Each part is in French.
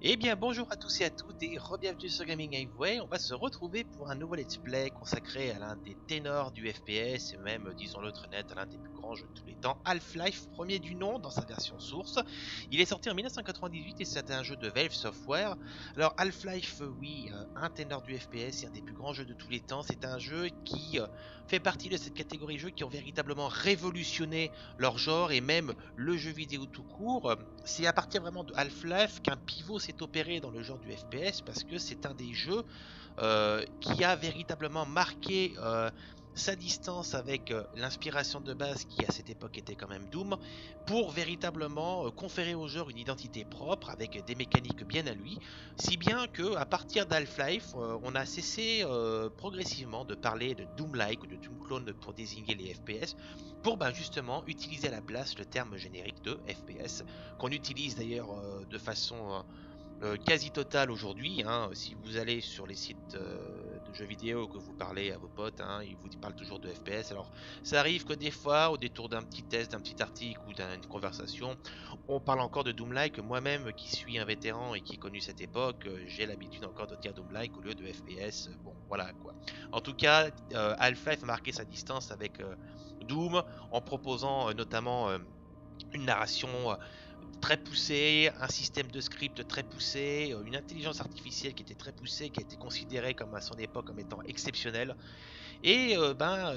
Eh bien bonjour à tous et à toutes et re-bienvenue sur Gaming Highway. On va se retrouver pour un nouveau let's play consacré à l'un des ténors du FPS et même, disons-le très net, à l'un des plus grands jeux de tous les temps, Half-Life, premier du nom dans sa version source. Il est sorti en 1998 et c'est un jeu de Valve Software. Alors Half-Life, oui, un ténor du FPS et un des plus grands jeux de tous les temps. C'est un jeu qui fait partie de cette catégorie de jeux qui ont véritablement révolutionné leur genre et même le jeu vidéo tout court. C'est à partir vraiment de Half-Life qu'un pivot s'est opéré dans le genre du FPS parce que c'est un des jeux qui a véritablement marqué sa distance avec l'inspiration de base qui à cette époque était quand même Doom pour véritablement conférer au jeu une identité propre avec des mécaniques bien à lui, si bien que à partir d'Half-Life on a cessé progressivement de parler de Doom-like ou de Doom clone pour désigner les FPS pour justement utiliser à la place le terme générique de FPS qu'on utilise d'ailleurs de façon quasi totale aujourd'hui. Si vous allez sur les sites de jeux vidéo, que vous parlez à vos potes, ils vous parlent toujours de FPS. Alors ça arrive que des fois, au détour d'un petit test, d'un petit article ou d'une conversation, on parle encore de Doom-like. Moi-même qui suis un vétéran et qui ai connu cette époque, j'ai l'habitude encore de dire Doom-like au lieu de FPS. Bon voilà quoi. En tout cas, Half-Life a marqué sa distance avec Doom en proposant notamment une narration très poussée, un système de script très poussé, une intelligence artificielle qui était très poussée, qui a été considérée comme à son époque comme étant exceptionnelle. Et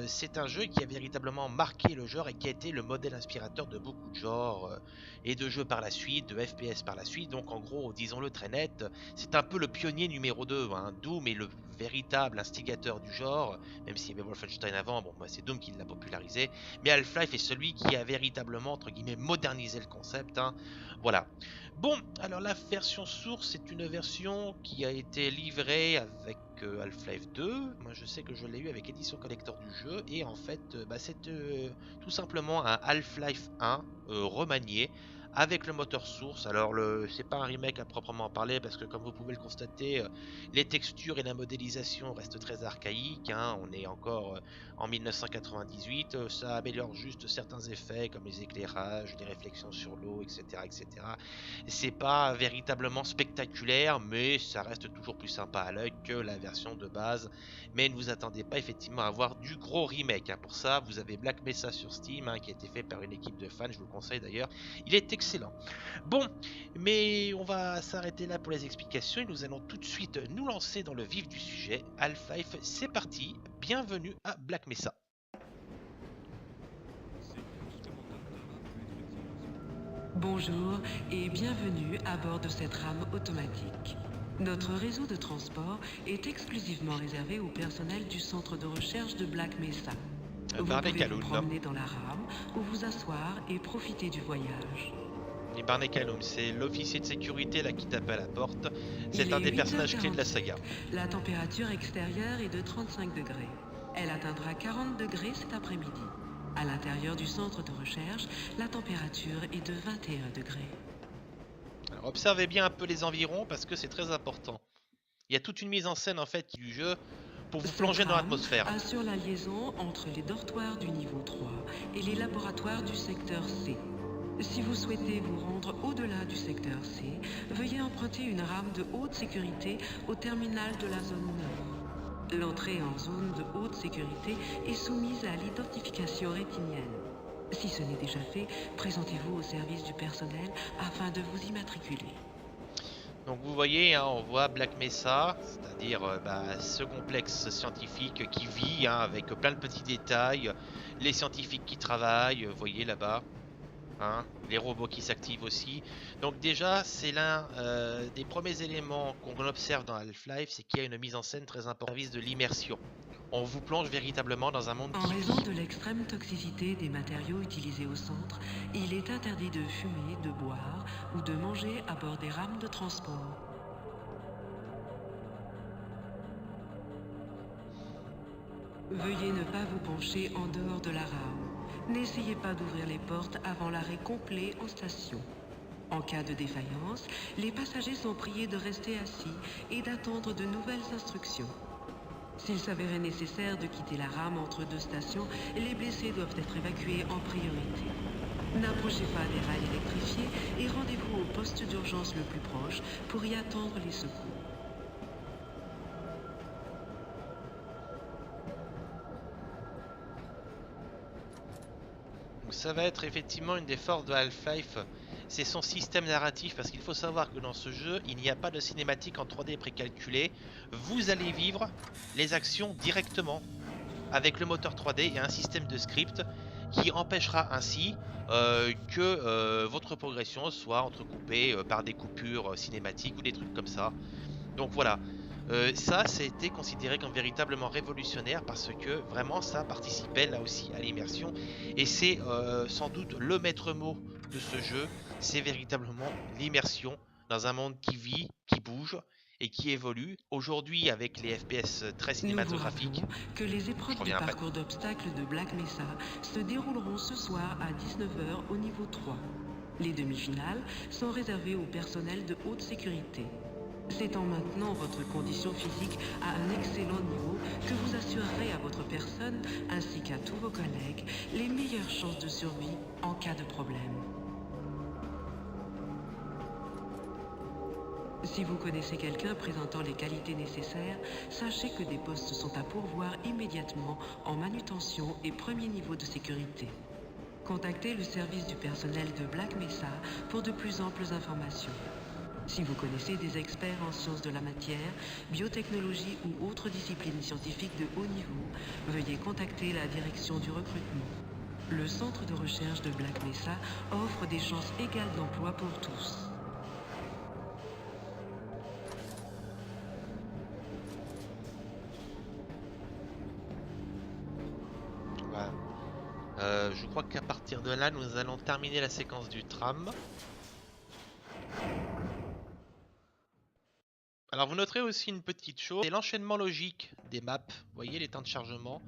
c'est un jeu qui a véritablement marqué le genre et qui a été le modèle inspirateur de beaucoup de genres et de jeux par la suite, de FPS par la suite. Donc en gros, disons-le très net, c'est un peu le pionnier numéro 2. Doom est le véritable instigateur du genre, même s'il y avait Wolfenstein avant, bon, c'est Doom qui l'a popularisé. Mais Half-Life est celui qui a véritablement, entre guillemets, modernisé le concept. Voilà. Bon, alors la version source, c'est une version qui a été livrée avec Half-Life 2. Moi je sais que je l'ai eu avec édition collector du jeu et en fait c'est tout simplement un Half-Life 1 remanié avec le moteur source. Alors c'est pas un remake à proprement parler parce que comme vous pouvez le constater, les textures et la modélisation restent très archaïques. On est encore en 1998. Ça améliore juste certains effets comme les éclairages, les réflexions sur l'eau, etc., etc. C'est pas véritablement spectaculaire, mais ça reste toujours plus sympa à l'œil que la version de base. Mais ne vous attendez pas effectivement à avoir du gros remake. Pour ça, vous avez Black Mesa sur Steam, qui a été fait par une équipe de fans. Je vous le conseille d'ailleurs. Il est excellent. Bon, mais on va s'arrêter là pour les explications et nous allons tout de suite nous lancer dans le vif du sujet. Half-Life, c'est parti. Bienvenue à Black Mesa. Bonjour et bienvenue à bord de cette rame automatique. Notre réseau de transport est exclusivement réservé au personnel du centre de recherche de Black Mesa. Vous pouvez vous promener dans la rame ou vous asseoir et profiter du voyage. Et Barney Callum, c'est l'officier de sécurité là qui tape à la porte. C'est un des personnages clés de la saga. La température extérieure est de 35 degrés. Elle atteindra 40 degrés cet après-midi. À l'intérieur du centre de recherche, la température est de 21 degrés. Alors, observez bien un peu les environs parce que c'est très important. Il y a toute une mise en scène en fait du jeu pour vous plonger dans l'atmosphère. Assure la liaison entre les dortoirs du niveau 3 et les laboratoires du secteur C. Si vous souhaitez vous rendre au-delà du secteur C, veuillez emprunter une rame de haute sécurité au terminal de la zone 9. L'entrée en zone de haute sécurité est soumise à l'identification rétinienne. Si ce n'est déjà fait, présentez-vous au service du personnel afin de vous immatriculer. Donc vous voyez, on voit Black Mesa, c'est-à-dire ce complexe scientifique qui vit avec plein de petits détails, les scientifiques qui travaillent, vous voyez là-bas. Les robots qui s'activent aussi. Donc déjà, c'est l'un des premiers éléments qu'on observe dans Half-Life, c'est qu'il y a une mise en scène très importante au service de l'immersion. On vous plonge véritablement dans un monde En raison de l'extrême toxicité des matériaux utilisés au centre, il est interdit de fumer, de boire ou de manger à bord des rames de transport. Veuillez ne pas vous pencher en dehors de la rame. N'essayez pas d'ouvrir les portes avant l'arrêt complet en station. En cas de défaillance, les passagers sont priés de rester assis et d'attendre de nouvelles instructions. S'il s'avérait nécessaire de quitter la rame entre deux stations, les blessés doivent être évacués en priorité. N'approchez pas des rails électrifiés et rendez-vous au poste d'urgence le plus proche pour y attendre les secours. Donc ça va être effectivement une des forces de Half-Life, c'est son système narratif, parce qu'il faut savoir que dans ce jeu, il n'y a pas de cinématique en 3D précalculée. Vous allez vivre les actions directement avec le moteur 3D et un système de script qui empêchera ainsi que votre progression soit entrecoupée par des coupures cinématiques ou des trucs comme ça. Donc voilà, ça c'était considéré comme véritablement révolutionnaire parce que vraiment ça participait là aussi à l'immersion et c'est sans doute le maître mot de ce jeu, c'est véritablement l'immersion dans un monde qui vit, qui bouge et qui évolue. Aujourd'hui avec les FPS très Nous vous cinématographiques, rappelons que les épreuves du reviens après. parcours d'obstacles de Black Mesa se dérouleront ce soir à 19 h au niveau 3. Les demi-finales sont réservées au personnel de haute sécurité. C'est en maintenant votre condition physique à un excellent niveau que vous assurerez à votre personne ainsi qu'à tous vos collègues les meilleures chances de survie en cas de problème. Si vous connaissez quelqu'un présentant les qualités nécessaires, sachez que des postes sont à pourvoir immédiatement en manutention et premier niveau de sécurité. Contactez le service du personnel de Black Mesa pour de plus amples informations. Si vous connaissez des experts en sciences de la matière, biotechnologie ou autres disciplines scientifiques de haut niveau, veuillez contacter la direction du recrutement. Le centre de recherche de Black Mesa offre des chances égales d'emploi pour tous. Voilà. Je crois qu'à partir de là, nous allons terminer la séquence du tram. Alors vous noterez aussi une petite chose, c'est l'enchaînement logique des maps. Vous voyez les temps de chargement.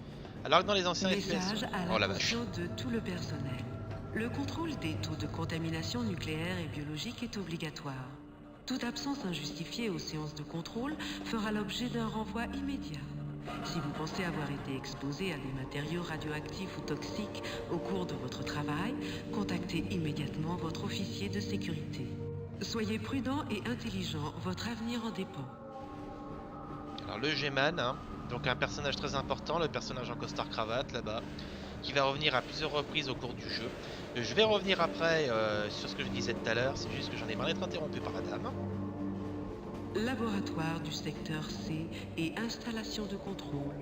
Alors que dans les anciens Message FPS... à Oh la vache. l'attention de tout le personnel. Le contrôle des taux de contamination nucléaire et biologique est obligatoire. Toute absence injustifiée aux séances de contrôle fera l'objet d'un renvoi immédiat. Si vous pensez avoir été exposé à des matériaux radioactifs ou toxiques au cours de votre travail, contactez immédiatement votre officier de sécurité. Soyez prudent et intelligent, votre avenir en dépend. Alors le G-Man, hein, donc un personnage très important, le personnage en costard-cravate là-bas, qui va revenir à plusieurs reprises au cours du jeu. Je vais revenir après sur ce que je disais tout à l'heure, c'est juste que j'en ai marre d'être interrompu par la dame. Laboratoire du secteur C et installation de contrôle.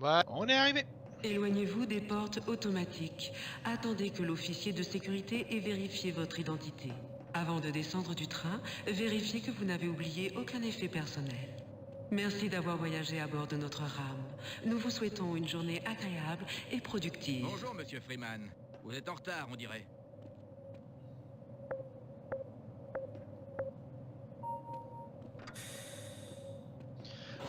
Ouais, on est arrivé. Éloignez-vous des portes automatiques. Attendez que l'officier de sécurité ait vérifié votre identité. Avant de descendre du train, vérifiez que vous n'avez oublié aucun effet personnel. Merci d'avoir voyagé à bord de notre rame. Nous vous souhaitons une journée agréable et productive. Bonjour, monsieur Freeman. Vous êtes en retard, on dirait.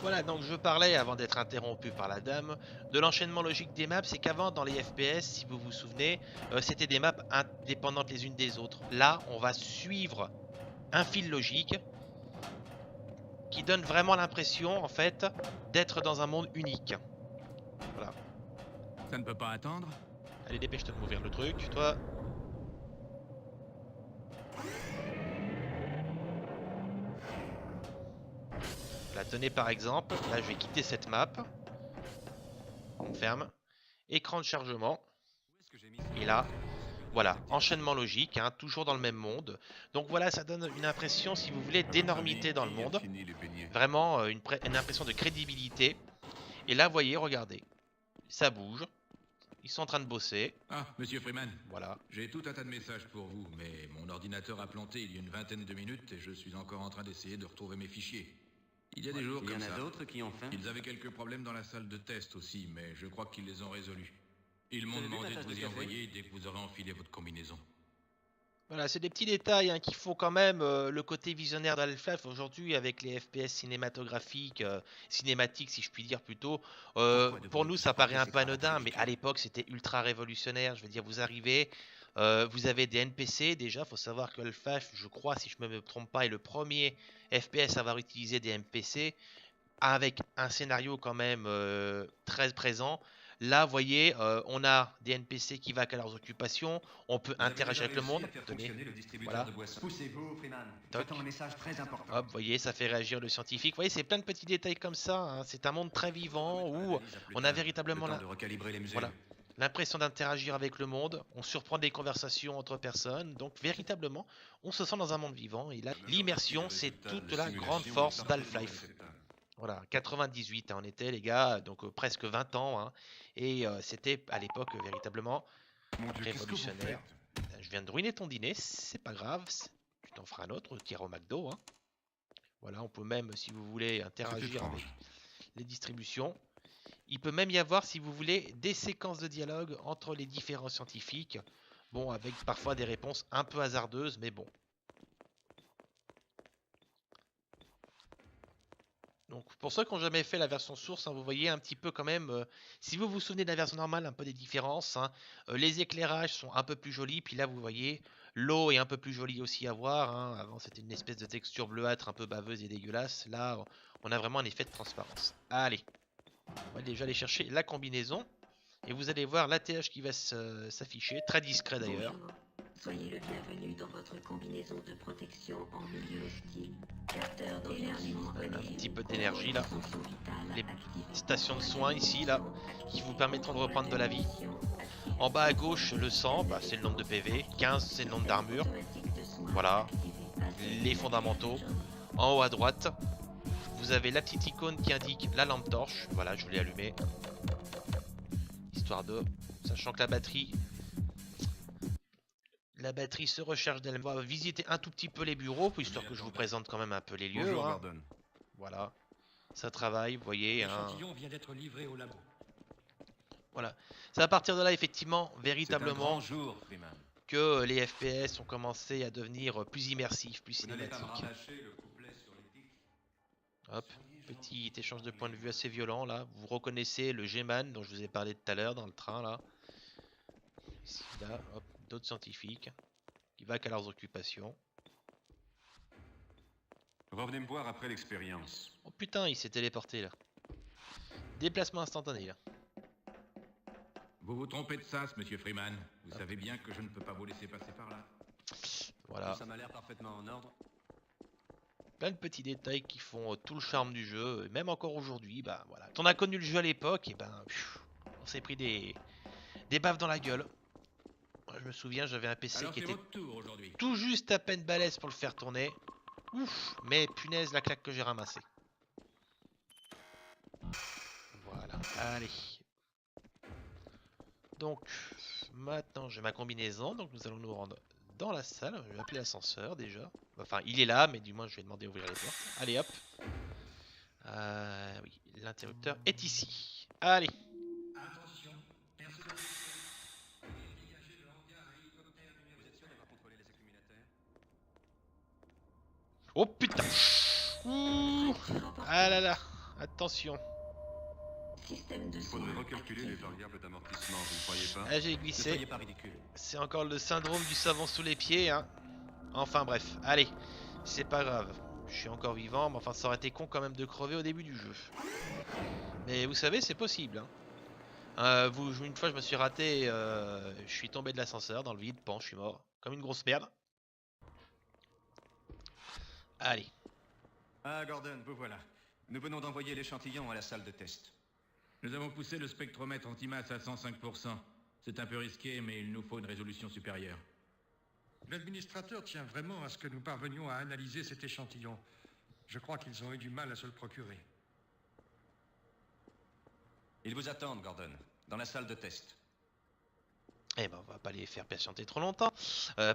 Voilà, donc je parlais, avant d'être interrompu par la dame, de l'enchaînement logique des maps. C'est qu'avant, dans les FPS, si vous vous souvenez, c'était des maps indépendantes les unes des autres. Là, on va suivre un fil logique qui donne vraiment l'impression, en fait, d'être dans un monde unique. Voilà. Ça ne peut pas attendre? Allez, dépêche-toi de m'ouvrir le truc, toi. Là, tenez par exemple, là je vais quitter cette map. On ferme. Écran de chargement. Et là, voilà, enchaînement logique, hein, toujours dans le même monde. Donc voilà, ça donne une impression, si vous voulez, d'énormité dans le monde. Vraiment une impression de crédibilité. Et là, vous voyez, regardez, ça bouge. Ils sont en train de bosser. Ah, monsieur Freeman. Voilà. J'ai tout un tas de messages pour vous, mais mon ordinateur a planté il y a une vingtaine de minutes et je suis encore en train d'essayer de retrouver mes fichiers. Il y a des jours comme ça. Il y en a d'autres qui ont faim. Ils avaient quelques problèmes dans la salle de test aussi, mais je crois qu'ils les ont résolus. Ils m'ont demandé de vous y envoyer dès que vous aurez enfilé votre combinaison. Voilà, c'est des petits détails hein, qui font quand même le côté visionnaire d'Half-Life aujourd'hui avec les FPS cinématographiques, cinématiques si je puis dire plutôt. Pour nous ça paraît un peu anodin, mais à l'époque c'était ultra révolutionnaire. Je veux dire, vous arrivez, Vous avez des NPC déjà, faut savoir que Half-Life, je crois, si je ne me trompe pas, est le premier FPS à avoir utilisé des NPC avec un scénario quand même très présent. Là, vous voyez, on a des NPC qui vaquent à leurs occupations, on peut interagir avec le monde. Tenez, voilà. Poussez-vous, Freeman. Toc. J'attends un message très important. Hop, vous voyez, ça fait réagir le scientifique. Vous voyez, c'est plein de petits détails comme ça, hein. C'est un monde très vivant où on a véritablement Le temps de recalibrer les mesures. voilà, l'impression d'interagir avec le monde. On surprend des conversations entre personnes. Donc, véritablement, on se sent dans un monde vivant. Et là, l'immersion, c'est toute la grande force d'Half-Life. Voilà, 98 hein, on était les gars, donc presque 20 ans, hein, et c'était à l'époque véritablement Mon Dieu, qu'est-ce que vous révolutionnaire. faites? Je viens de ruiner ton dîner, c'est pas grave, tu t'en feras un autre, qui ira au McDo. Hein. Voilà, on peut même, si vous voulez, interagir avec étrange. les distributions. Il peut même y avoir, si vous voulez, des séquences de dialogue entre les différents scientifiques. Bon, avec parfois des réponses un peu hasardeuses, mais bon. Donc pour ceux qui n'ont jamais fait la version source, hein, vous voyez un petit peu quand même, si vous vous souvenez de la version normale, un peu des différences. Hein. Les éclairages sont un peu plus jolis, puis là vous voyez, l'eau est un peu plus jolie aussi à voir. Hein. Avant c'était une espèce de texture bleuâtre un peu baveuse et dégueulasse. Là on a vraiment un effet de transparence. Allez, on va déjà aller chercher la combinaison. Et vous allez voir l'ATH qui va s'afficher, très discret d'ailleurs. Bonjour. Soyez le bienvenu dans votre combinaison de protection en milieu hostile. Capteur d'énergie. Un petit peu d'énergie là. Les stations de soins ici là, qui vous permettront de reprendre de la vie. En bas à gauche, le sang, bah, c'est le nombre de PV. 15, c'est le nombre d'armure. Voilà. Les fondamentaux. En haut à droite, vous avez la petite icône qui indique la lampe torche. Voilà, je l'ai allumée. Histoire de... Sachant que la batterie se recharge d'elle-même. On va visiter un tout petit peu les bureaux, histoire que je vous présente quand même un peu les lieux. Bonjour, hein. Gordon. Voilà. Ça travaille, vous voyez. Hein. L'échantillon vient d'être livré au labo. Voilà. C'est à partir de là, effectivement, C'est un véritablement, grand jour, Freeman. que les FPS ont commencé à devenir plus immersifs, plus Vous n'allez pas me cinématiques. rabâcher le couplet sur les titres. Hop, petit échange de points de vue assez violent là. Vous reconnaissez le G-Man dont je vous ai parlé tout à l'heure dans le train là. Ici, là, hop, d'autres scientifiques qui vaquent à leurs occupations. Revenez me voir après l'expérience. Oh putain, il s'est téléporté là. Déplacement instantané là. Vous vous trompez de sas, monsieur Freeman. Vous savez bien que je ne peux pas vous laisser passer par là. Voilà. Ça m'a l'air parfaitement en ordre. Plein de petits détails qui font tout le charme du jeu, et même encore aujourd'hui, bah voilà. Quand on a connu le jeu à l'époque, et ben on s'est pris des baffes dans la gueule. Moi, je me souviens, j'avais un PC Alors qui c'est était votre tour aujourd'hui. tout juste à peine balèze pour le faire tourner. Ouf, mais punaise la claque que j'ai ramassée. Voilà, allez. Donc, maintenant j'ai ma combinaison, donc nous allons nous rendre dans la salle. Je vais appeler l'ascenseur déjà. Enfin, il est là, mais du moins je vais demander d'ouvrir les portes. Allez hop. Oui, l'interrupteur est ici. Allez. Attention, personnel. Dégagez le hangar à hélicoptère numéro. Vous êtes sûr d'avoir contrôlé les accumulateurs? Oh putain. Ouh. Ah là là. Attention. Système de Il faudrait soins recalculer les activé. variables d'amortissement, vous ne croyez pas? Ah, j'ai Ne glissé. soyez pas ridicule. C'est encore le syndrome du savon sous les pieds, hein. Enfin bref, allez. C'est pas grave. Je suis encore vivant, mais enfin ça aurait été con quand même de crever au début du jeu. Mais vous savez, c'est possible. Hein. Une fois je me suis raté, je suis tombé de l'ascenseur dans le vide, pan, je suis mort. Comme une grosse merde. Allez. Ah, Gordon, vous voilà. Nous venons d'envoyer l'échantillon à la salle de test. Nous avons poussé le spectromètre antimasse à 105%. C'est un peu risqué, mais il nous faut une résolution supérieure. L'administrateur tient vraiment à ce que nous parvenions à analyser cet échantillon. Je crois qu'ils ont eu du mal à se le procurer. Ils vous attendent, Gordon, dans la salle de test. Eh ben on va pas les faire patienter trop longtemps.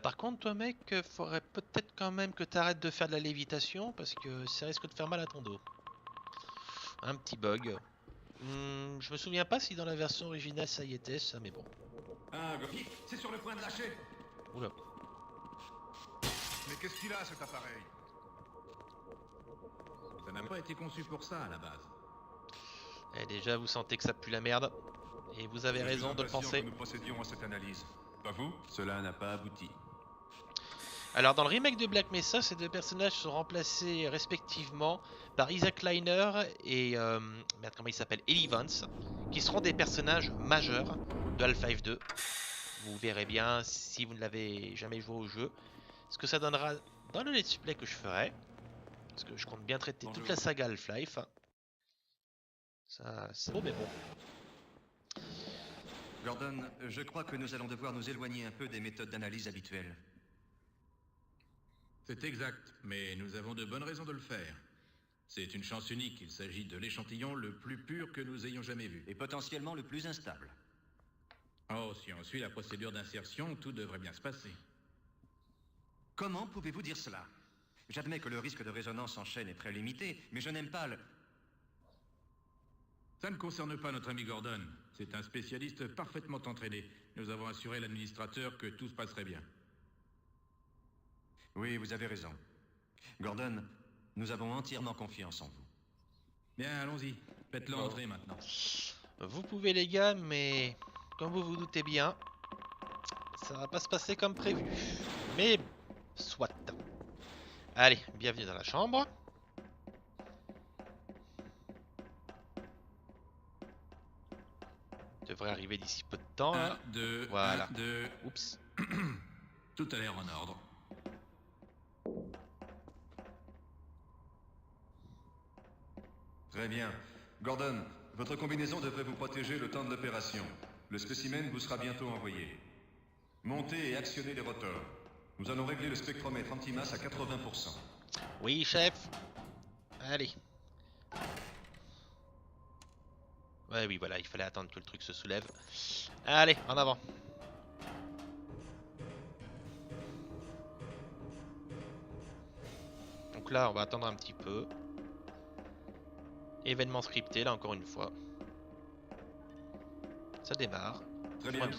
Par contre toi mec, faudrait peut-être quand même que t'arrêtes de faire de la lévitation parce que ça risque de faire mal à ton dos. Un petit bug. Je me souviens pas si dans la version originale ça y était ça, mais bon. Ah, Gordon, c'est sur le point de lâcher. Oula. Mais qu'est-ce qu'il a, cet appareil? Ça n'a pas été conçu pour ça à la base. Et déjà vous sentez que ça pue la merde. Et vous avez raison de le penser. Que nous procédions à cette analyse. Pas vous? Cela n'a pas abouti. Alors dans le remake de Black Mesa, ces deux personnages sont remplacés respectivement par Isaac Kleiner et merde, comment il s'appelle, Ellie Vance, qui seront des personnages majeurs de Half-Life 2. Vous verrez bien si vous ne l'avez jamais joué au jeu, ce que ça donnera dans le let's play que je ferai, parce que je compte bien traiter toute la saga Half-Life. Ça, c'est beau mais bon. Gordon, je crois que nous allons devoir nous éloigner un peu des méthodes d'analyse habituelles. C'est exact, mais nous avons de bonnes raisons de le faire. C'est une chance unique, il s'agit de l'échantillon le plus pur que nous ayons jamais vu. Et potentiellement le plus instable. Oh, si on suit la procédure d'insertion, tout devrait bien se passer. Comment pouvez-vous dire cela? J'admets que le risque de résonance en chaîne est très limité, mais je n'aime pas le... Ça ne concerne pas notre ami Gordon. C'est un spécialiste parfaitement entraîné. Nous avons assuré l'administrateur que tout se passerait bien. Oui, vous avez raison. Gordon, nous avons entièrement confiance en vous. Bien, allons-y. Faites-le entrer maintenant. Vous pouvez les gars, mais comme vous vous doutez bien, ça va pas se passer comme prévu. Mais soit. Allez, bienvenue dans la chambre. Devrait arriver d'ici peu de temps. Un, Là. deux, Voilà. un, deux. Oups. Tout a l'air en ordre. Très bien. Gordon, votre combinaison devrait vous protéger le temps de l'opération. Le spécimen vous sera bientôt envoyé. Montez et actionnez les rotors. Nous allons régler le spectromètre antimasse à 80%. Oui, chef. Allez. Ouais, oui, voilà, il fallait attendre que le truc se soulève. Allez, en avant. Donc là, on va attendre un petit peu. Événement scripté, là, encore une fois. Ça démarre. Très bien.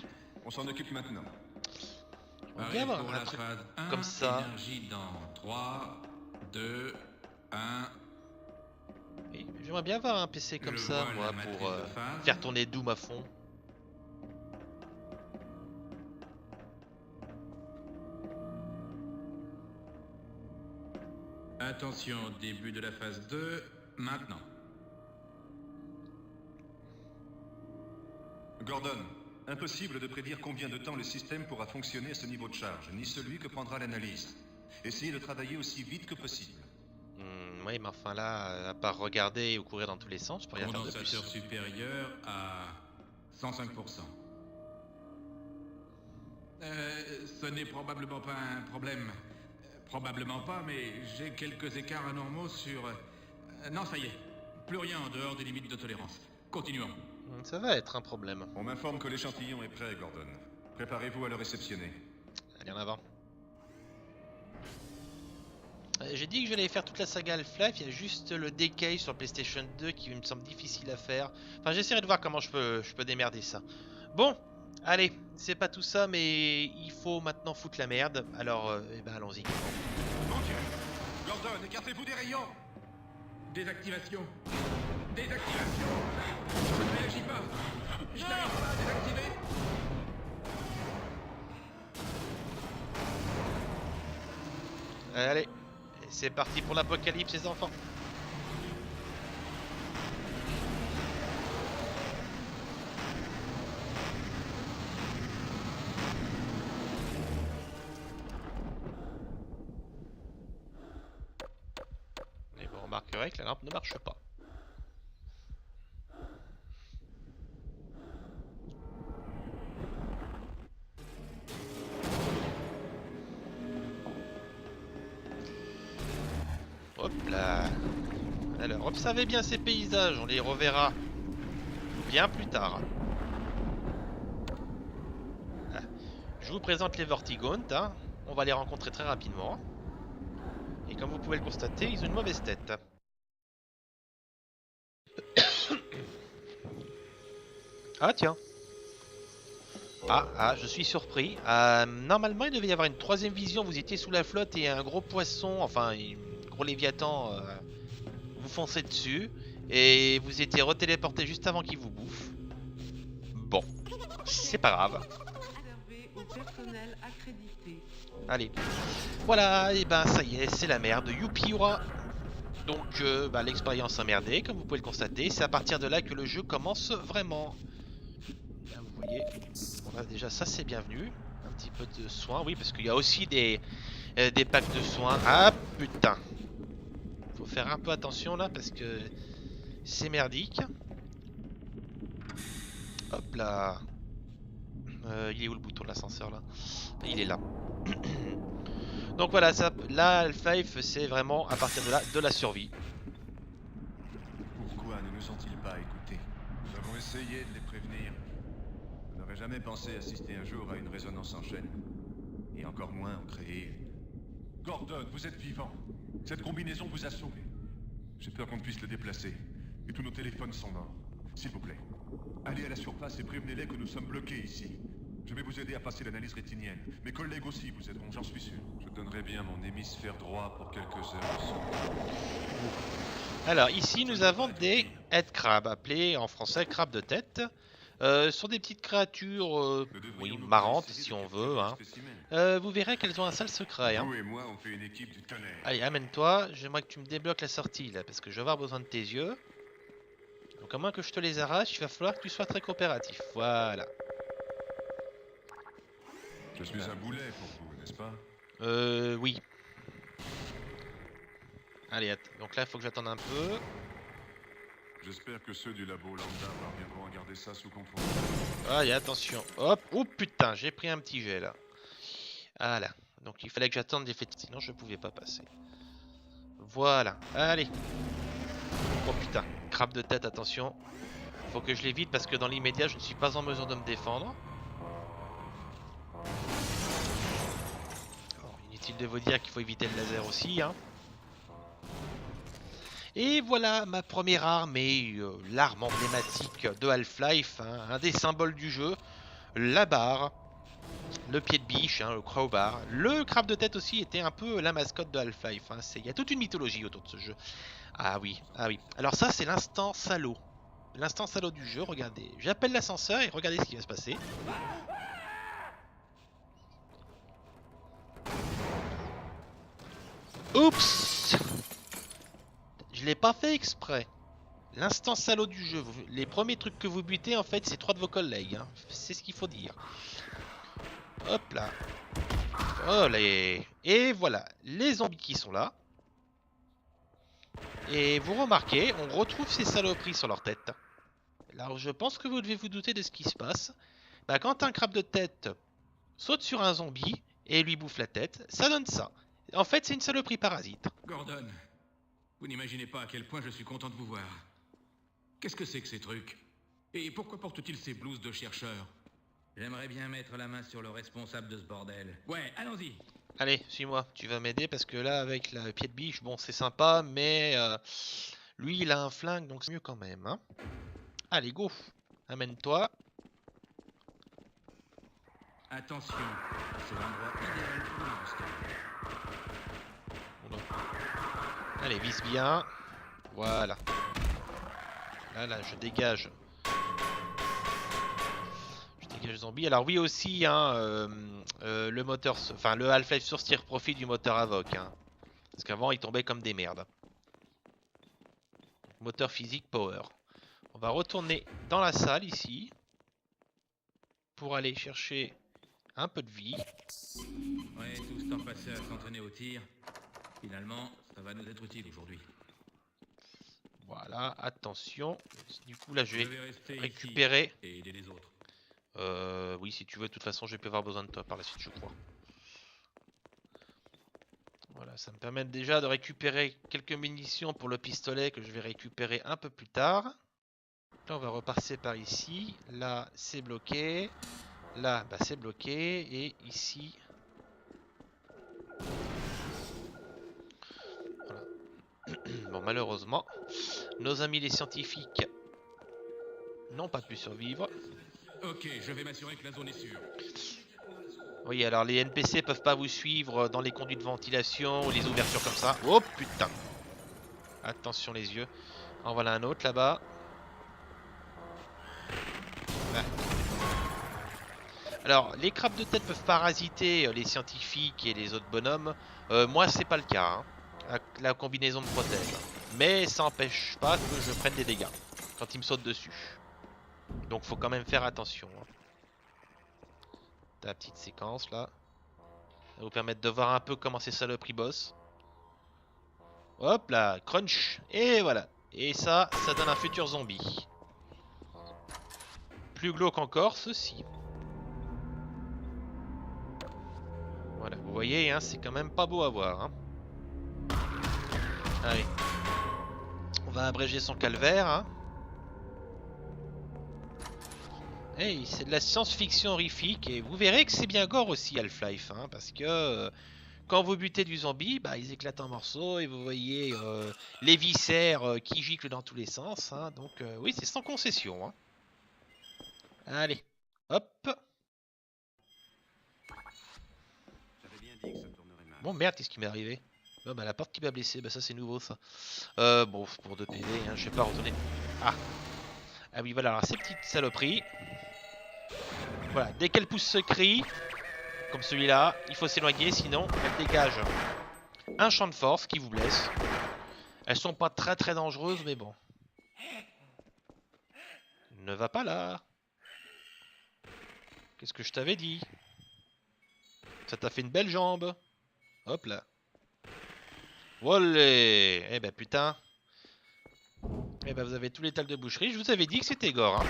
On s'en occupe maintenant. On va Pareil bien avoir pour un la truc phase 1, comme ça. énergie dans 3, 2, 1. Oui, j'aimerais bien avoir un PC comme Je ça, vois moi, la pour matrice de phase. faire tourner Doom à fond. Attention, début de la phase 2, maintenant. Gordon, impossible de prédire combien de temps le système pourra fonctionner à ce niveau de charge, ni celui que prendra l'analyse. Essayez de travailler aussi vite que possible. Oui, mais enfin là, à part regarder ou courir dans tous les sens, je peux rien faire de plus. Condensateur supérieur à 105%. Ce n'est probablement pas un problème. Probablement pas, mais j'ai quelques écarts anormaux sur... non, ça y est. Plus rien en dehors des limites de tolérance. Continuons. Ça va être un problème. On m'informe que l'échantillon est prêt, Gordon. Préparez-vous à le réceptionner. Allez, en avant. J'ai dit que j'allais faire toute la saga Half-Life, il y a juste le Decay sur PlayStation 2 qui me semble difficile à faire. Enfin, j'essaierai de voir comment je peux démerder ça. Bon, allez, c'est pas tout ça, mais il faut maintenant foutre la merde. Alors, eh ben, allons-y. Mon Dieu! Gordon, écartez-vous des rayons! Désactivation. Désactivation. Je ne réagis pas. Je n'arrive pas à désactiver. Allez, c'est parti pour l'apocalypse, les enfants. Et vous remarquerez que la lampe ne marche pas. Hop là. Alors, observez bien ces paysages, on les reverra bien plus tard. Ah. Je vous présente les Vortigaunt, hein. On va les rencontrer très rapidement. Et comme vous pouvez le constater, ils ont une mauvaise tête. Ah tiens. Ah, je suis surpris. Normalement, il devait y avoir une troisième vision. Vous étiez sous la flotte et un gros poisson, enfin, un gros léviathan, vous foncez dessus. Et vous étiez retéléporté juste avant qu'il vous bouffe. Bon, c'est pas grave. Réservé au Personnel accrédité. Allez. Voilà, et ben ça y est, c'est la merde. Youpi hurrah. Donc l'expérience emmerdée, comme vous pouvez le constater. C'est à partir de là que le jeu commence vraiment. Là, vous voyez. Bon, là, déjà ça c'est bienvenu. Un petit peu de soins, oui, parce qu'il y a aussi des packs de soins. Ah putain. Faut faire un peu attention là parce que c'est merdique. Hop là. Il est où le bouton de l'ascenseur là? Il est là. Donc voilà, ça, là Half-Life c'est vraiment à partir de là de la survie. Pourquoi ne nous ont-ils pas écoutés? Nous avons essayé de les prévenir. Je n'aurais jamais pensé assister un jour à une résonance en chaîne. Et encore moins en créer. Gordon, vous êtes vivant. Cette combinaison vous a sauvé. J'ai peur qu'on ne puisse le déplacer. Et tous nos téléphones sont morts. S'il vous plaît, allez à la surface et prévenez-les que nous sommes bloqués ici. Je vais vous aider à passer l'analyse rétinienne. Mes collègues aussi vous aideront, j'en suis sûr. Je donnerai bien mon hémisphère droit pour quelques heures. Alors ici nous avons des head crabs, appelés en français crabes de tête. Ce sont des petites créatures oui, marrantes si on veut. Hein. Vous verrez qu'elles ont un sale secret. Hein. Vous et moi, on fait une équipe du tonnerre. Allez, amène-toi. J'aimerais que tu me débloques la sortie là, parce que je vais avoir besoin de tes yeux. Donc à moins que je te les arrache, il va falloir que tu sois très coopératif. Voilà. Je suis un boulet pour vous, n'est-ce pas? Oui. Allez, donc là il faut que j'attende un peu. J'espère que ceux du labo Lambda parviendront à garder ça sous contrôle. Allez, attention. Hop. Oh putain, j'ai pris un petit jet là. Voilà. Donc il fallait que j'attende l'effet, sinon je pouvais pas passer. Voilà. Allez. Oh putain. Crabe de tête, attention. Faut que je l'évite parce que dans l'immédiat, je ne suis pas en mesure de me défendre. Bon, inutile de vous dire qu'il faut éviter le laser aussi. Hein. Et voilà ma première arme et l'arme emblématique de Half-Life, hein, un des symboles du jeu, la barre, le pied de biche, hein, le crowbar. Le crabe de tête aussi était un peu la mascotte de Half-Life. Hein, il y a toute une mythologie autour de ce jeu. Ah oui, ah oui. Alors ça c'est l'instant salaud. L'instant salaud du jeu, regardez. J'appelle l'ascenseur et regardez ce qui va se passer. Oups! Je l'ai pas fait exprès. L'instant salaud du jeu. Les premiers trucs que vous butez, en fait, c'est 3 de vos collègues. Hein. C'est ce qu'il faut dire. Hop là. Olé. Et voilà. Les zombies qui sont là. Et vous remarquez, on retrouve ces saloperies sur leur tête. Alors je pense que vous devez vous douter de ce qui se passe. Bah, quand un crabe de tête saute sur un zombie et lui bouffe la tête, ça donne ça. En fait, c'est une saloperie parasite. Gordon, vous n'imaginez pas à quel point je suis content de vous voir. Qu'est-ce que c'est que ces trucs? Et pourquoi portent-ils ces blouses de chercheurs? J'aimerais bien mettre la main sur le responsable de ce bordel. Ouais, allons-y. Allez, suis-moi, tu vas m'aider parce que là, avec le pied de biche, bon, c'est sympa, mais lui, il a un flingue, donc c'est mieux quand même. Hein. Allez, go, amène-toi. Attention, c'est l'endroit idéal pour une embuscade. Allez, vise bien. Voilà. Là, je dégage. Zombie. Alors oui aussi, hein, le moteur, enfin le Half-Life Source tire profit du moteur Avoc, hein, parce qu'avant il tombait comme des merdes. Moteur physique Power. On va retourner dans la salle ici pour aller chercher un peu de vie. Ouais, tout ce temps passé à s'entraîner au tir, finalement, ça va nous être utile aujourd'hui. Voilà, attention. Du coup là je vais rester récupérer. Et aider les autres. Oui, si tu veux, de toute façon, je vais plus avoir besoin de toi par la suite, je crois. Voilà, ça me permet déjà de récupérer quelques munitions pour le pistolet que je vais récupérer un peu plus tard. Là, on va repasser par ici. Là, c'est bloqué. Là, bah, c'est bloqué. Et ici... Voilà. Bon, malheureusement, nos amis les scientifiques n'ont pas pu survivre. Ok, je vais m'assurer que la zone est sûre. Oui, alors les NPC peuvent pas vous suivre dans les conduits de ventilation ou les ouvertures comme ça. Oh putain! Attention les yeux. En voilà un autre là-bas. Ouais. Alors, les crabes de tête peuvent parasiter les scientifiques et les autres bonhommes. Moi, c'est pas le cas. Hein. La combinaison me protège. Mais ça n'empêche pas que je prenne des dégâts quand ils me sautent dessus. Donc, faut quand même faire attention. Hein. La petite séquence là. Ça va vous permettre de voir un peu comment ces saloperies bossent. Hop là, crunch. Et voilà. Et ça donne un futur zombie. Plus glauque encore, ceci. Voilà, vous voyez, hein, c'est quand même pas beau à voir. Hein. Allez. On va abréger son calvaire. Hein. Hey, c'est de la science-fiction horrifique et vous verrez que c'est bien gore aussi Half-Life. Hein, parce que quand vous butez du zombie, bah, ils éclatent en morceaux et vous voyez les viscères qui giclent dans tous les sens. Hein, donc oui, c'est sans concession. Hein. Allez, hop. Bon merde, qu'est-ce qui m'est arrivé? Oh, bah, la porte qui m'a blessé, bah ça c'est nouveau ça. Bon, pour 2 PV, hein, je vais pas retourner. Ah oui, voilà, alors ces petites saloperies. Voilà, dès qu'elles poussent ce cri, comme celui-là, il faut s'éloigner, sinon elles dégagent un champ de force qui vous blesse. Elles sont pas très dangereuses, mais bon. Ne va pas là. Qu'est-ce que je t'avais dit? Ça t'a fait une belle jambe. Hop là. Wolé. Eh ben putain. Eh ben vous avez tous les tales de boucherie. Je vous avais dit que c'était gore. Hein.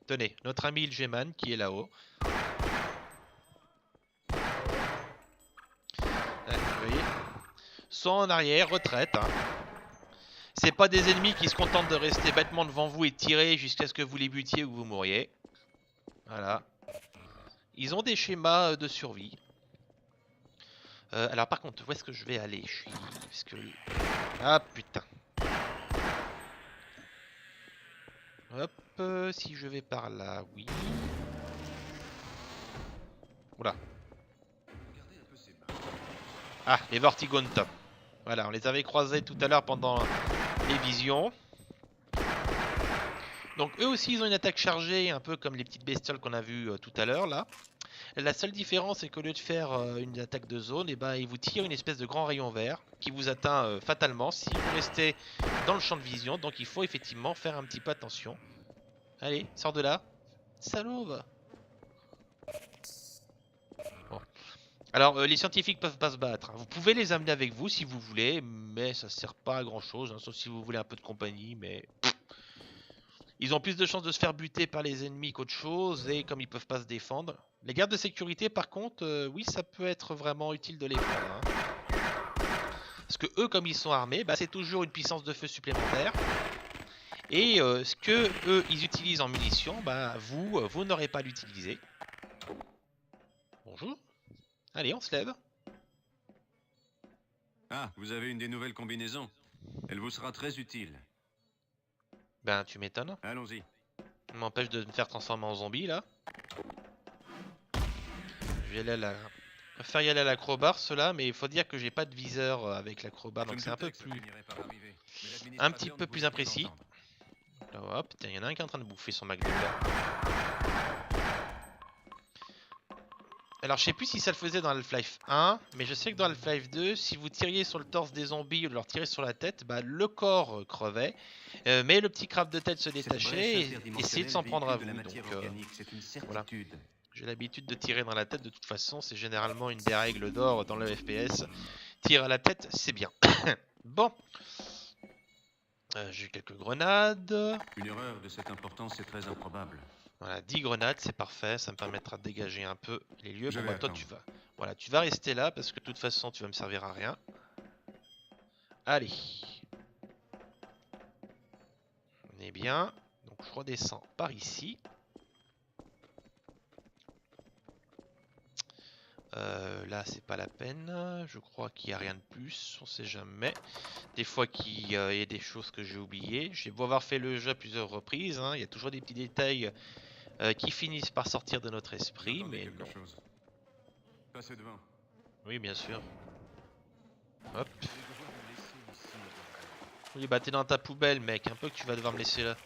Tenez, notre ami le G-Man qui est là-haut. Vous voyez, soit en arrière, retraite. Hein. C'est pas des ennemis qui se contentent de rester bêtement devant vous et tirer jusqu'à ce que vous les butiez ou vous mouriez. Voilà. Ils ont des schémas de survie. Alors par contre, où est-ce que je vais aller? Parce que... Ah putain. Hop, si je vais par là, oui. Oula. Ah, les Vortigaunt. Voilà, on les avait croisés tout à l'heure pendant les visions. Donc eux aussi ils ont une attaque chargée, un peu comme les petites bestioles qu'on a vues tout à l'heure là. La seule différence c'est qu'au lieu de faire une attaque de zone, et ben, ils vous tirent une espèce de grand rayon vert qui vous atteint fatalement si vous restez dans le champ de vision. Donc il faut effectivement faire un petit peu attention. Allez, sors de là. Salaud va. Bon. Alors les scientifiques peuvent pas se battre. Hein. Vous pouvez les amener avec vous si vous voulez, mais ça sert pas à grand chose, hein, sauf si vous voulez un peu de compagnie, mais... Ils ont plus de chances de se faire buter par les ennemis qu'autre chose, et comme ils peuvent pas se défendre. Les gardes de sécurité par contre, oui ça peut être vraiment utile de les prendre. Hein. Parce que eux comme ils sont armés, bah, c'est toujours une puissance de feu supplémentaire. Et ce que eux ils utilisent en munitions, bah, vous n'aurez pas à l'utiliser. Bonjour. Allez on se lève. Ah, vous avez une des nouvelles combinaisons. Elle vous sera très utile. Ben tu m'étonnes. Allons-y. M'empêche de me faire transformer en zombie là. Je vais aller à la... faire y aller à l'acrobar cela, mais il faut dire que j'ai pas de viseur avec l'acrobar, donc c'est un peu plus... Un petit peu plus imprécis. Là, hop, il y en a un qui est en train de bouffer son McDo là. Alors je sais plus si ça le faisait dans Half-Life 1, mais je sais que dans Half-Life 2, si vous tiriez sur le torse des zombies ou leur tirez sur la tête, bah, le corps crevait, mais le petit crabe de tête se détachait et essayait de s'en prendre à vous. Donc voilà. J'ai l'habitude de tirer dans la tête de toute façon, c'est généralement une des règles d'or dans le FPS. Tire à la tête, c'est bien. Bon. J'ai quelques grenades. Une erreur de cette importance est très improbable. Voilà, 10 grenades, c'est parfait, ça me permettra de dégager un peu les lieux. Bon, bah, toi tu vas. Voilà, tu vas rester là parce que de toute façon tu vas me servir à rien. Allez. On est bien. Donc je redescends par ici. Là c'est pas la peine. Je crois qu'il n'y a rien de plus. On sait jamais. Des fois qu'il y a des choses que j'ai oubliées. J'ai beau avoir fait le jeu à plusieurs reprises. Hein, il y a toujours des petits détails qui finissent par sortir de notre esprit, mais non. Passez devant. Oui, bien sûr. Hop. Oui, bah t'es dans ta poubelle, mec. Un peu que tu vas devoir me laisser là.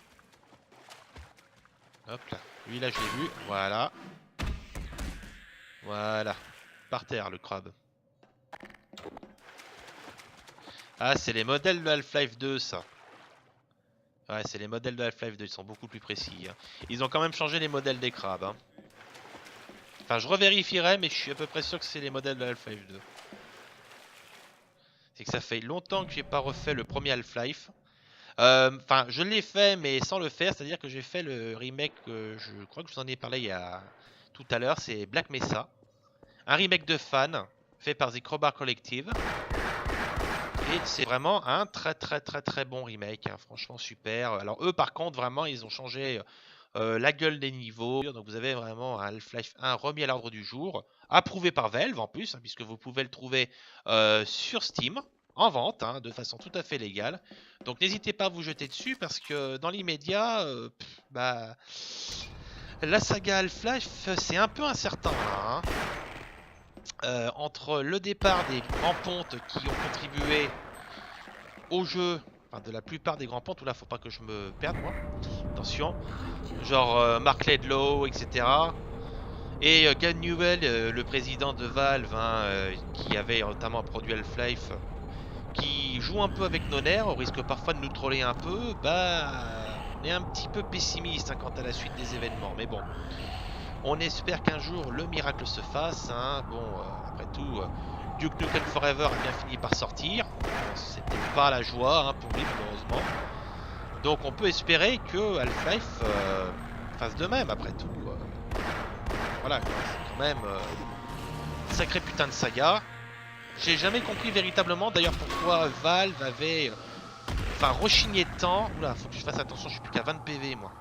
Hop là. Lui, là, je l'ai vu. Voilà. Voilà. Par terre, le crabe. Ah, c'est les modèles de Half-Life 2, ça. Ouais, c'est les modèles de Half-Life 2. Ils sont beaucoup plus précis. Hein. Ils ont quand même changé les modèles des crabes. Hein. Enfin, je revérifierai, mais je suis à peu près sûr que c'est les modèles de Half-Life 2. C'est que ça fait longtemps que j'ai pas refait le premier Half-Life. Enfin, je l'ai fait, mais sans le faire. C'est-à-dire que j'ai fait le remake, je crois que je vous en ai parlé il y a tout à l'heure. C'est Black Mesa. Un remake de fan, fait par The Crowbar Collective. Et c'est vraiment un très bon remake. Hein, franchement, super. Alors eux, par contre, vraiment, ils ont changé la gueule des niveaux. Donc vous avez vraiment un Half-Life 1 remis à l'ordre du jour. Approuvé par Valve en plus, hein, puisque vous pouvez le trouver sur Steam. En vente, hein, de façon tout à fait légale. Donc n'hésitez pas à vous jeter dessus parce que dans l'immédiat, bah, la saga Half-Life, c'est un peu incertain là. Hein. Entre le départ des grands pontes qui ont contribué au jeu, enfin de la plupart des grands pontes, où là faut pas que je me perde moi, attention, genre Mark Laidlaw, etc. Et Gabe Newell, le président de Valve, hein, qui avait notamment produit Half-Life, qui joue un peu avec nos nerfs, au risque parfois de nous troller un peu, bah on est un petit peu pessimiste hein, quant à la suite des événements. Mais bon, on espère qu'un jour le miracle se fasse. Hein. Bon, après tout, Duke Nukem Forever a bien fini par sortir. C'était pas la joie hein, pour lui malheureusement. Donc on peut espérer que Half-Life fasse de même après tout. Voilà, c'est quand même une sacrée putain de saga. J'ai jamais compris véritablement d'ailleurs pourquoi Valve avait rechigné de temps. Oula, faut que je fasse attention, je suis plus qu'à 20 PV moi.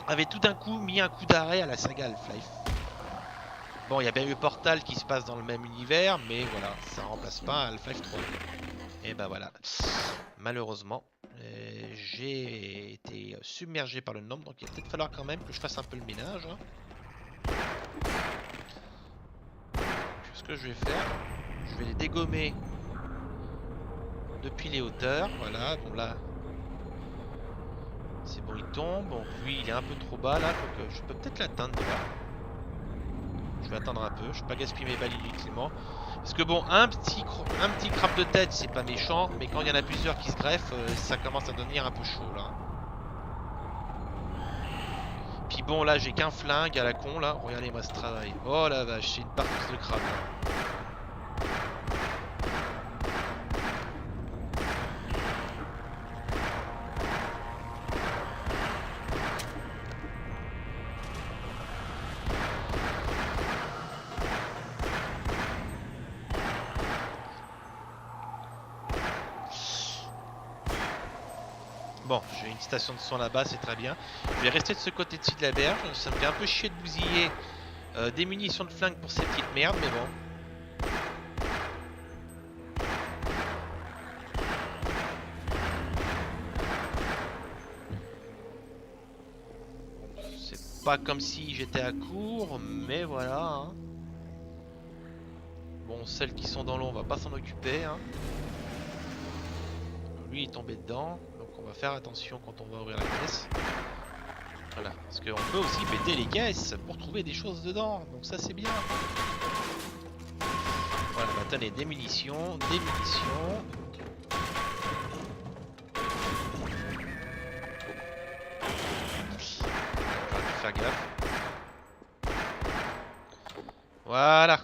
Avait tout d'un coup mis un coup d'arrêt à la saga Half-Life. Bon, il y a bien eu Portal qui se passe dans le même univers, mais voilà, ça remplace pas Half-Life 3. Et bah voilà, malheureusement, j'ai été submergé par le nombre, donc il va peut-être falloir quand même que je fasse un peu le ménage. Hein. Ce que je vais faire, je vais les dégommer depuis les hauteurs. Voilà, bon là, c'est bon, il tombe. Bon, lui, il est un peu trop bas là, donc je peux peut-être l'atteindre de là. Je vais attendre un peu, je vais pas gaspiller mes balles inutilement. Parce que bon, un petit crabe de tête, c'est pas méchant, mais quand il y en a plusieurs qui se greffent, ça commence à devenir un peu chaud là. Puis bon, là, j'ai qu'un flingue à la con là. Regardez-moi ce travail. Oh la vache, c'est une partie de crabe là. Bon, j'ai une station de son là-bas, c'est très bien. Je vais rester de ce côté-ci de la berge. Ça me fait un peu chier de bousiller des munitions de flingue pour ces petites merdes, mais bon. C'est pas comme si j'étais à court, mais voilà. Hein. Bon, celles qui sont dans l'eau, on va pas s'en occuper. Hein. Lui, il est tombé dedans. On va faire attention quand on va ouvrir la caisse. Voilà, parce qu'on peut aussi péter les caisses pour trouver des choses dedans. Donc ça c'est bien. Voilà, bah tenez, des munitions, des munitions. Faire gaffe. Voilà.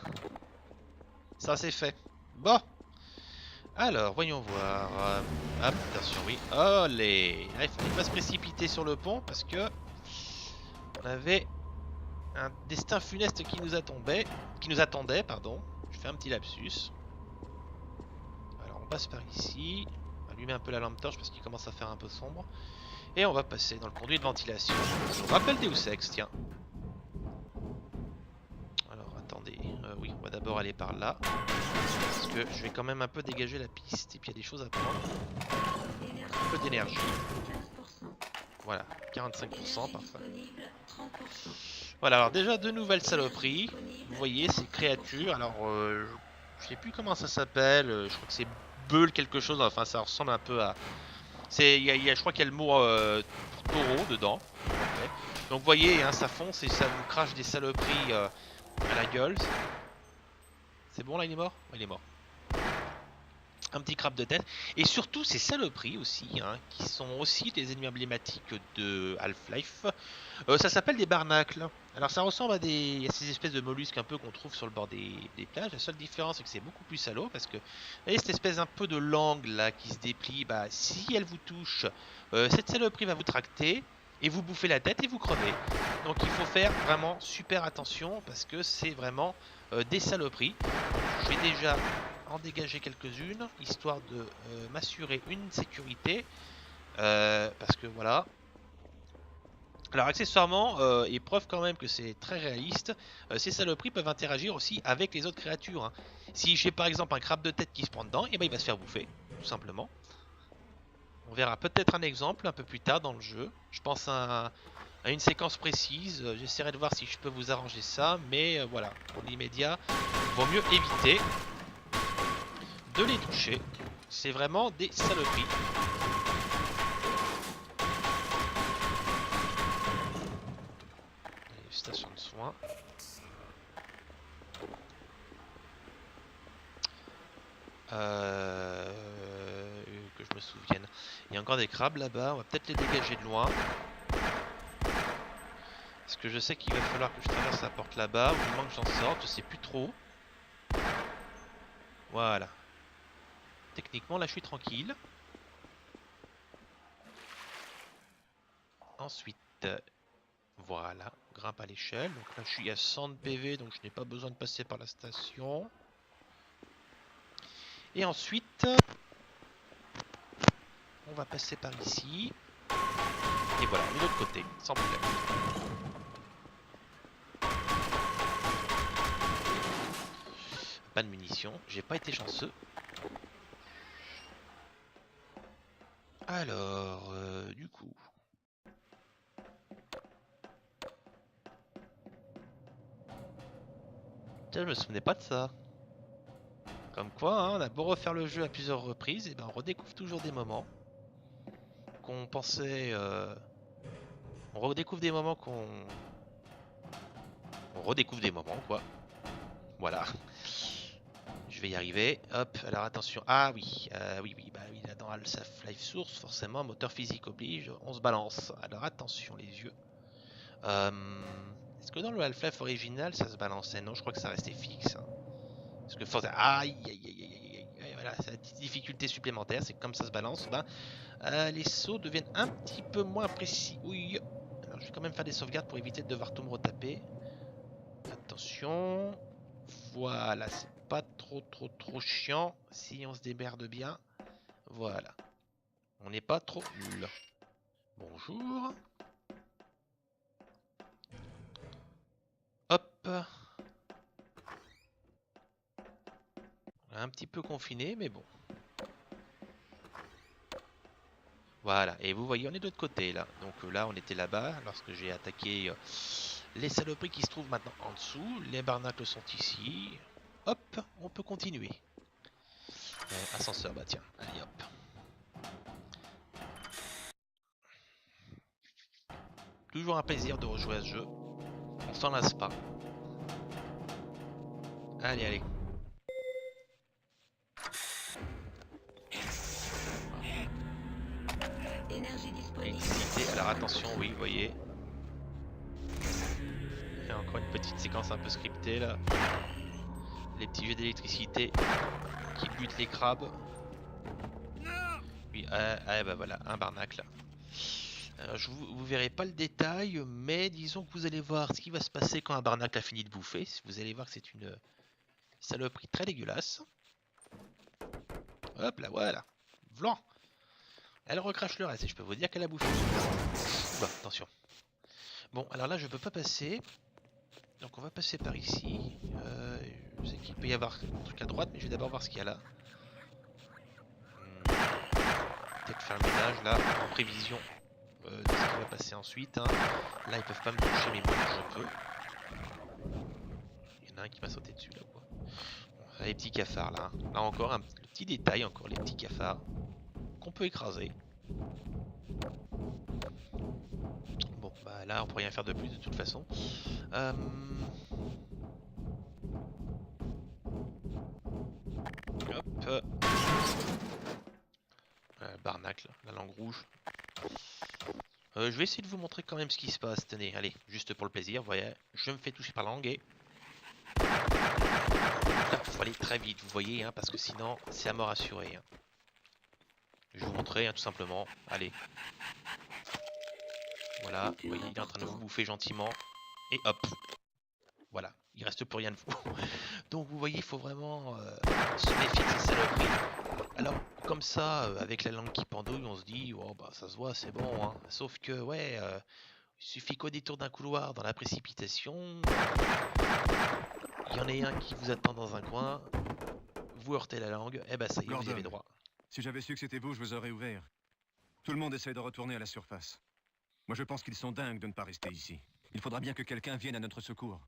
Ça c'est fait. Bon. Alors, voyons voir. Hop, attention, oui. Olé! Ah, il fallait pas se précipiter sur le pont parce que on avait un destin funeste qui nous attendait, pardon. Je fais un petit lapsus. Alors, on passe par ici. On va allumer un peu la lampe torche parce qu'il commence à faire un peu sombre. Et on va passer dans le conduit de ventilation. Je vous rappelle Deus Ex, tiens. Alors, attendez. Oui, on va d'abord aller par là. Parce que je vais quand même un peu dégager la piste. Et puis il y a des choses à prendre. Un peu d'énergie. Voilà, 45%, parfait. Voilà, alors déjà deux nouvelles saloperies. Vous voyez ces créatures. Alors, je sais plus comment ça s'appelle. Je crois que c'est Beul quelque chose, enfin ça ressemble un peu à... je crois qu'il y a le mot taureau dedans. Okay. Donc vous voyez, hein, ça fonce et ça vous crache des saloperies à la gueule. C'est bon là, il est mort? Il est mort. Un petit crabe de tête. Et surtout ces saloperies aussi, hein, qui sont aussi des ennemis emblématiques de Half-Life. Ça s'appelle des barnacles. Alors ça ressemble à ces espèces de mollusques un peu qu'on trouve sur le bord des plages. La seule différence c'est que c'est beaucoup plus salaud parce que vous voyez cette espèce un peu de langue là qui se déplie. Bah, si elle vous touche, cette saloperie va vous tracter et vous bouffer la tête et vous crever. Donc il faut faire vraiment super attention parce que c'est vraiment des saloperies. Je vais déjà en dégager quelques-unes histoire de m'assurer une sécurité parce que voilà. Alors accessoirement, et preuve quand même que c'est très réaliste, ces saloperies peuvent interagir aussi avec les autres créatures, hein. Si j'ai par exemple un crabe de tête qui se prend dedans, et ben il va se faire bouffer, tout simplement. On verra peut-être un exemple un peu plus tard dans le jeu. Je pense à une séquence précise, j'essaierai de voir si je peux vous arranger ça, mais voilà, pour l'immédiat, il vaut mieux éviter de les toucher. C'est vraiment des saloperies. Station de soins. Que je me souvienne. Il y a encore des crabes là-bas. On va peut-être les dégager de loin. Parce que je sais qu'il va falloir que je traverse la porte là-bas. Ou du moins que j'en sorte. Je sais plus trop. Voilà. Techniquement, là, je suis tranquille. Ensuite... voilà, grimpe à l'échelle. Donc là, je suis à 100 PV, donc je n'ai pas besoin de passer par la station. Et ensuite, on va passer par ici. Et voilà, de l'autre côté, sans problème. Pas de munitions, j'ai pas été chanceux. Alors, du coup... Tiens, je me souvenais pas de ça. Comme quoi, hein, on a beau refaire le jeu à plusieurs reprises, et ben on redécouvre toujours des moments qu'on pensait... On redécouvre des moments qu'on... On redécouvre des moments, quoi. Voilà. Je vais y arriver. Hop, alors attention. Ah oui, oui, bah oui, là dans Half-Life Source, forcément, moteur physique oblige, on se balance. Alors attention les yeux. Est-ce que dans le Half-Life original, ça se balançait? Non, je crois que ça restait fixe. Hein. Parce que force... Aïe, aïe, aïe, aïe, aïe, voilà, c'est la petite difficulté supplémentaire, c'est que comme ça se balance, ben, les sauts deviennent un petit peu moins précis. Oui. Alors je vais quand même faire des sauvegardes pour éviter de devoir tout me retaper. Attention. Voilà, c'est pas trop chiant si on se démerde bien. Voilà. On n'est pas trop nul. Bonjour. Hop. Un petit peu confiné, mais bon. Voilà, et vous voyez, on est de l'autre côté là. Donc là, on était là-bas lorsque j'ai attaqué les saloperies qui se trouvent maintenant en dessous. Les barnacles sont ici. Hop, on peut continuer. Ascenseur, bah tiens, allez hop. Toujours un plaisir de rejouer à ce jeu. On s'en lasse pas. Allez, allez. Électricité, alors attention, oui, vous voyez. Il y a encore une petite séquence un peu scriptée là. Les petits jeux d'électricité qui butent les crabes. Oui, bah voilà, un barnacle. Alors, vous verrez pas le détail, mais disons que vous allez voir ce qui va se passer quand un barnacle a fini de bouffer. Vous allez voir que c'est une saloperie très dégueulasse. Hop là, voilà. Vlan. Elle recrache le reste et je peux vous dire qu'elle a bouffé. Bon, attention. Bon, alors là, je peux pas passer. Donc on va passer par ici. Je sais qu'il peut y avoir un truc à droite, mais je vais d'abord voir ce qu'il y a là. Peut-être faire le ménage là, en prévision de ce qui va passer ensuite. Hein. Là, ils peuvent pas me toucher, mais moi, je peux. Il y en a un qui m'a sauté dessus là. Quoi. Bon, les petits cafards là. Hein. Là encore, le petits détails encore, les petits cafards qu'on peut écraser. Bon, bah là, on peut rien faire de plus de toute façon. Hop. Barnacle, la langue rouge. Je vais essayer de vous montrer quand même ce qui se passe. Tenez, allez, juste pour le plaisir, vous voyez, je me fais toucher par la langue et... Là, faut aller très vite, vous voyez, hein, parce que sinon, c'est à mort assurée. Hein. Je vais vous montrer, hein, tout simplement. Allez. Voilà, vous voyez, il est en train de vous bouffer gentiment. Et hop. Voilà, il reste plus rien de vous. Donc vous voyez, il faut vraiment se méfier de ces saloperies. Alors, comme ça, avec la langue qui pendouille, on se dit, oh bah ça se voit, c'est bon. Hein. Sauf que, ouais, il suffit qu'au détour d'un couloir, dans la précipitation, il y en a un qui vous attend dans un coin, vous heurtez la langue, et bah ça y est, vous avez droit. Si j'avais su que c'était vous, je vous aurais ouvert. Tout le monde essaye de retourner à la surface. Moi, je pense qu'ils sont dingues de ne pas rester ici. Il faudra bien que quelqu'un vienne à notre secours.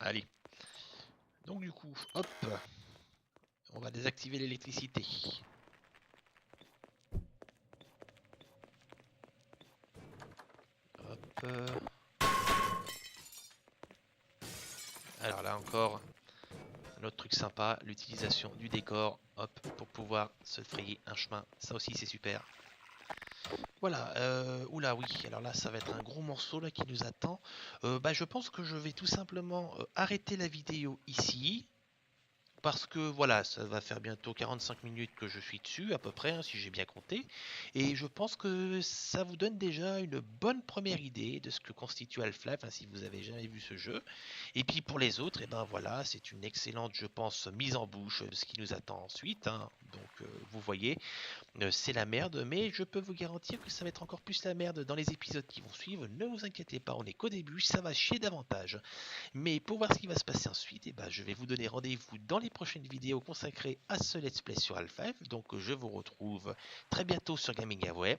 Allez. Donc du coup, hop. On va désactiver l'électricité. Hop. Alors là encore, un autre truc sympa, l'utilisation du décor, hop, pour pouvoir se frayer un chemin. Ça aussi c'est super. Voilà, oula oui, alors là ça va être un gros morceau là qui nous attend. Bah, je pense que je vais tout simplement arrêter la vidéo ici. Parce que voilà, ça va faire bientôt 45 minutes que je suis dessus, à peu près, hein, si j'ai bien compté. Et je pense que ça vous donne déjà une bonne première idée de ce que constitue Half-Life, hein, si vous avez jamais vu ce jeu. Et puis pour les autres, et ben voilà, c'est une excellente, je pense, mise en bouche de ce qui nous attend ensuite. Hein. Donc vous voyez, c'est la merde, mais je peux vous garantir que ça va être encore plus la merde dans les épisodes qui vont suivre. Ne vous inquiétez pas, on n'est qu'au début, ça va chier davantage. Mais pour voir ce qui va se passer ensuite, et ben, je vais vous donner rendez-vous dans les prochaines vidéos consacrées à ce let's play sur Half-Life. Donc je vous retrouve très bientôt sur Gaming Away.